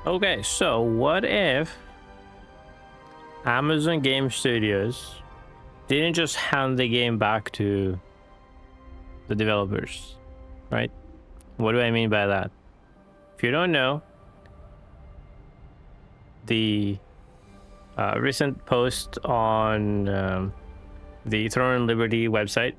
Okay, so what if Amazon Game Studios didn't just hand the game back to the developers, right? What do I mean by that? If you don't know, the recent post on the Throne and Liberty website,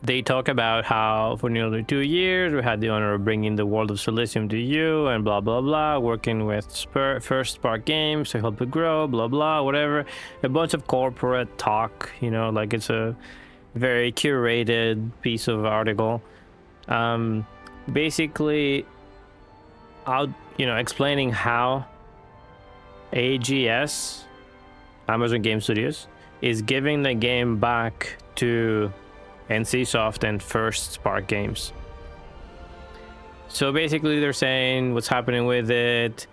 they talk about how for nearly 2 years we had the honor of bringing the world of Silicium to you and blah blah blah, working with First Spark Games to help it grow, blah blah, whatever. A bunch of corporate talk, like it's a very curated piece of article. Basically, out, explaining how AGS, Amazon Game Studios, is giving the game back to NCSoft and First Spark Games. So basically, they're saying what's happening with it.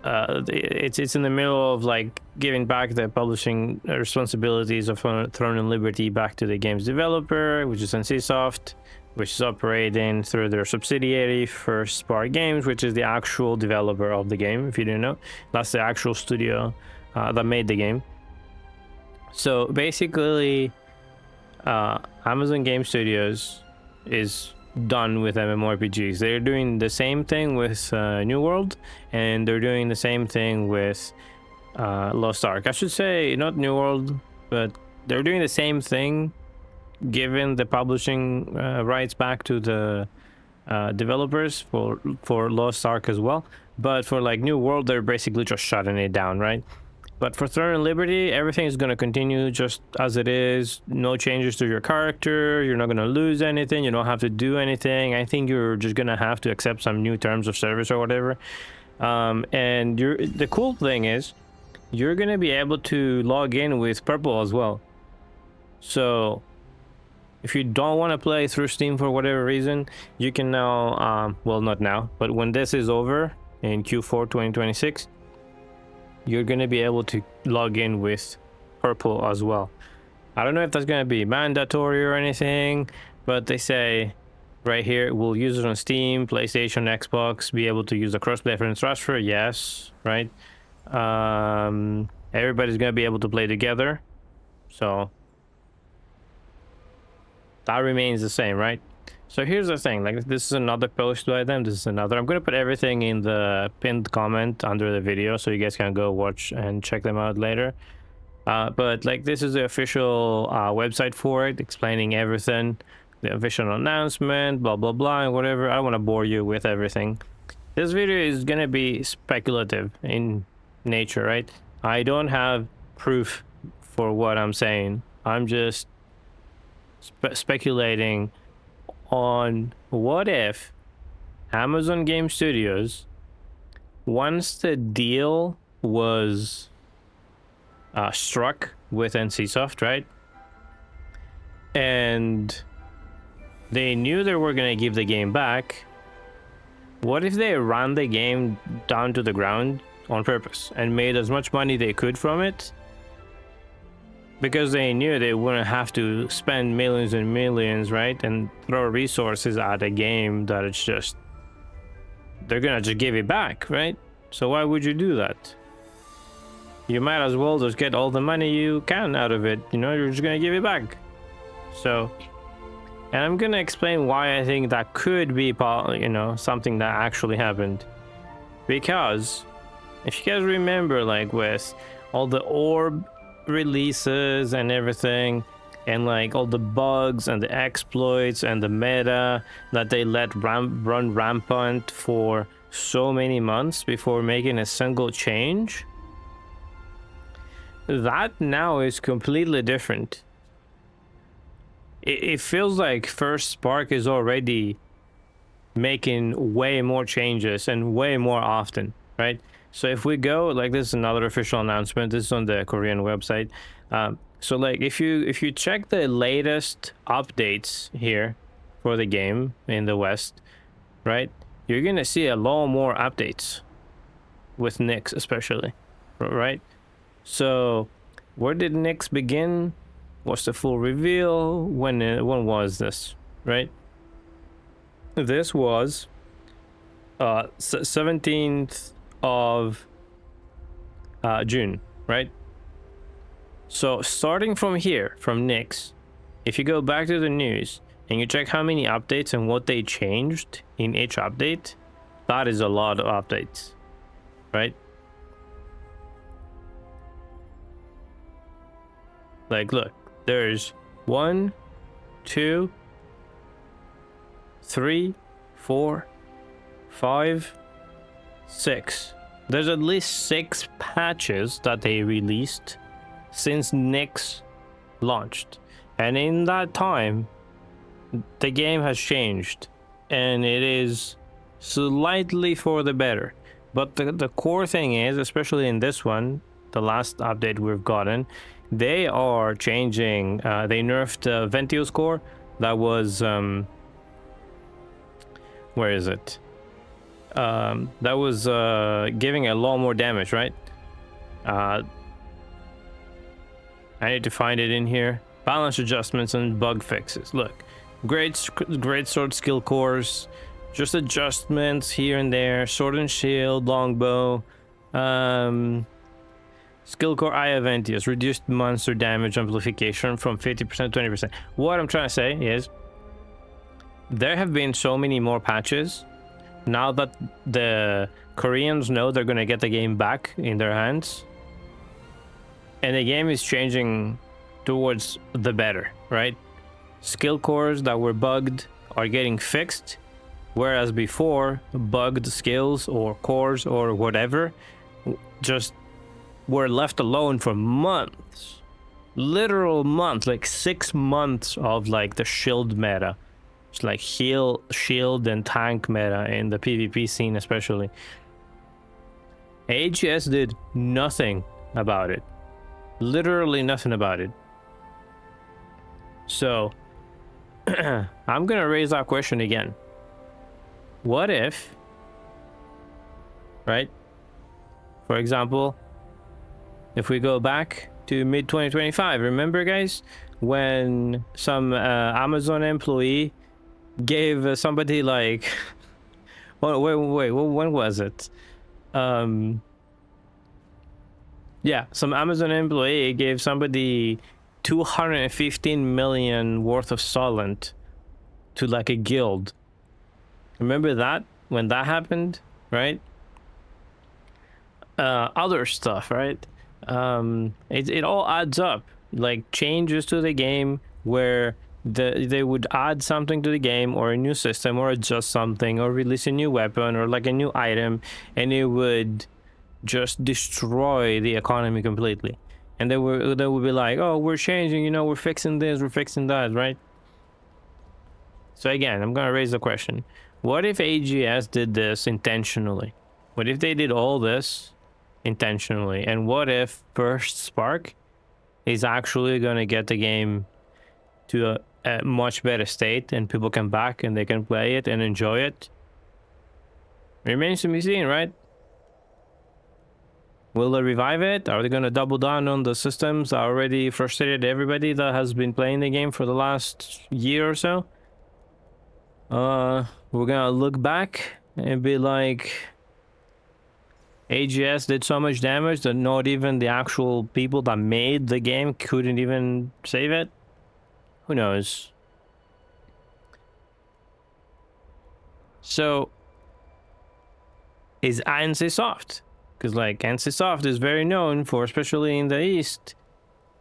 It's in the middle of like giving back the publishing responsibilities of Throne and Liberty back to the game's developer, which is NCSoft, which is operating through their subsidiary First Spark Games, which is the actual developer of the game. If you didn't know, that's the actual studio that made the game. So basically, Amazon Game Studios is done with MMORPGs. They're doing the same thing with New World, and they're doing the same thing with Lost Ark. I should say not New World, but they're doing the same thing, giving the publishing rights back to the developers for Lost Ark as well. But for like New World, they're basically just shutting it down, right? But for Throne and Liberty, everything is going to continue just as it is. No changes to your character. You're not going to lose anything. You don't have to do anything. I think you're just going to have to accept some new terms of service or whatever. And the cool thing is, you're going to be able to log in with Purple as well. So if you don't want to play through Steam for whatever reason, you can now, well, not now, but when this is over in Q4 2026, you're going to be able to log in with Purple as well. I don't know if that's going to be mandatory or anything, but they say right here, we'll use it on Steam, PlayStation, Xbox, be able to use the cross-play transfer. Yes, right? Everybody's going to be able to play together. So that remains the same, right? So here's the thing, like this is another post by them, this is another. I'm going to put everything in the pinned comment under the video so you guys can go watch and check them out later. But like this is the official website for it, explaining everything, the official announcement, blah blah blah, and whatever. I don't want to bore you with everything. This video is going to be speculative in nature, right? I don't have proof for what I'm saying. I'm just speculating on what if Amazon Game Studios, once the deal was struck with NCSoft, right, and they knew they were going to give the game back, what if they ran the game down to the ground on purpose and made as much money they could from it, because they knew they wouldn't have to spend millions and millions, right, and throw resources at a game that it's just, they're gonna just give it back, right? So why would you do that? You might as well just get all the money you can out of it, you're just gonna give it back. So, and I'm gonna explain why I think that could be, something that actually happened. Because if you guys remember, like with all the orb releases and everything, and like all the bugs and the exploits and the meta that they let run rampant for so many months before making a single change, that now is completely different. It feels like First Spark is already making way more changes and way more often, right? So if we go, like, this is another official announcement. This is on the Korean website. So like if you check the latest updates here for the game in the West, right, you're gonna see a lot more updates with Nyx especially, right? So where did Nyx begin? What's the full reveal? When was this, right? This was 17th of June, right? So starting from here, from Nix, if you go back to the news and you check how many updates and what they changed in each update, that is a lot of updates, right? Like, look, there's 1, 2, 3, 4, 5, 6. There's at least 6 patches that they released since Nix launched. And in that time, the game has changed. And it is slightly for the better. But the core thing is, especially in this one, the last update we've gotten, they are changing. They nerfed Ventio's core. That was... where is it? That was giving a lot more damage, right? I need to find it in here. Balance adjustments and bug fixes. Look, great sword skill cores, just adjustments here and there. Sword and shield, longbow, skill core Eye of Ventius, reduced monster damage amplification from 50% to 20%. What I'm trying to say is, there have been so many more patches. Now that the Koreans know they're gonna get the game back in their hands, and the game is changing towards the better, right? Skill cores that were bugged are getting fixed, whereas before, bugged skills or cores or whatever just were left alone for months. Literal months, like 6 months of like the shield meta. It's like heal, shield, and tank meta in the PvP scene especially. AGS did nothing about it. Literally nothing about it. So, I'm gonna raise that question again. What if, right? For example, if we go back to mid-2025, remember guys? When some Amazon employee gave somebody like... wait, when was it? Yeah, some Amazon employee gave somebody 215 million worth of Solent to like a guild. Remember that? When that happened, right? Other stuff, right? It all adds up. Like changes to the game where they would add something to the game, or a new system, or adjust something, or release a new weapon, or like a new item, and it would just destroy the economy completely. And they would be like, oh, we're changing, you know, we're fixing this, we're fixing that, right? So again, I'm gonna raise the question. What if AGS did this intentionally? What if they did all this intentionally? And what if First Spark is actually gonna get the game to a much better state, and people come back and they can play it and enjoy it? Remains to be seen, right? Will they revive it? Are they gonna double down on the systems that already frustrated everybody that has been playing the game for the last year or so? We're gonna look back and be like, AGS did so much damage that not even the actual people that made the game couldn't even save it? Who knows? So, is NCSoft? Because like NCSoft is very known for, especially in the East,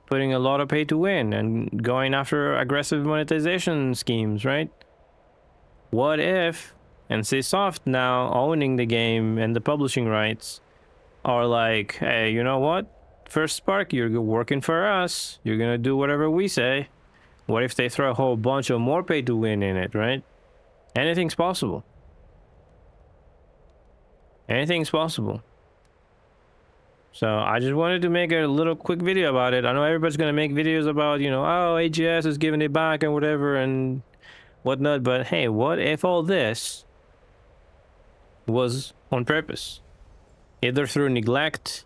putting a lot of pay to win and going after aggressive monetization schemes, right? What if NCSoft, now owning the game and the publishing rights, are like, hey, you know what? First Spark, you're working for us. You're gonna do whatever we say. What if they throw a whole bunch of more pay to win in it, right? Anything's possible. Anything's possible. So I just wanted to make a little quick video about it. I know everybody's gonna make videos about, you know, oh, AGS is giving it back and whatever and whatnot, but hey, what if all this was on purpose? Either through neglect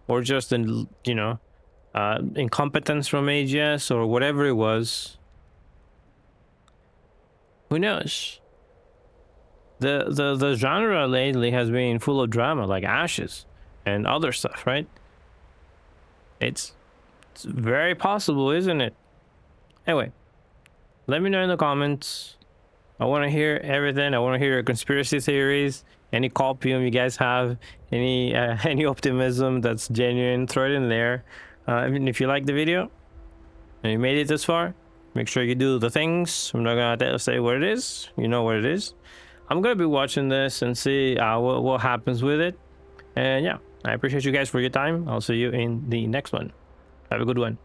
or just, you know, incompetence from AGS or whatever it was. Who knows? the genre lately has been full of drama, like Ashes and other stuff, right? It's very possible, isn't it? Anyway, let me know in the comments. I want to hear everything. I want to hear your conspiracy theories, any copium you guys have, any any optimism that's genuine, throw it in there. I mean, if you like the video and you made it this far, make sure you do the things. I'm not gonna say what it is. You know what it is. I'm gonna be watching this and see what happens with it. And yeah, I appreciate you guys for your time. I'll see you in the next one. Have a good one.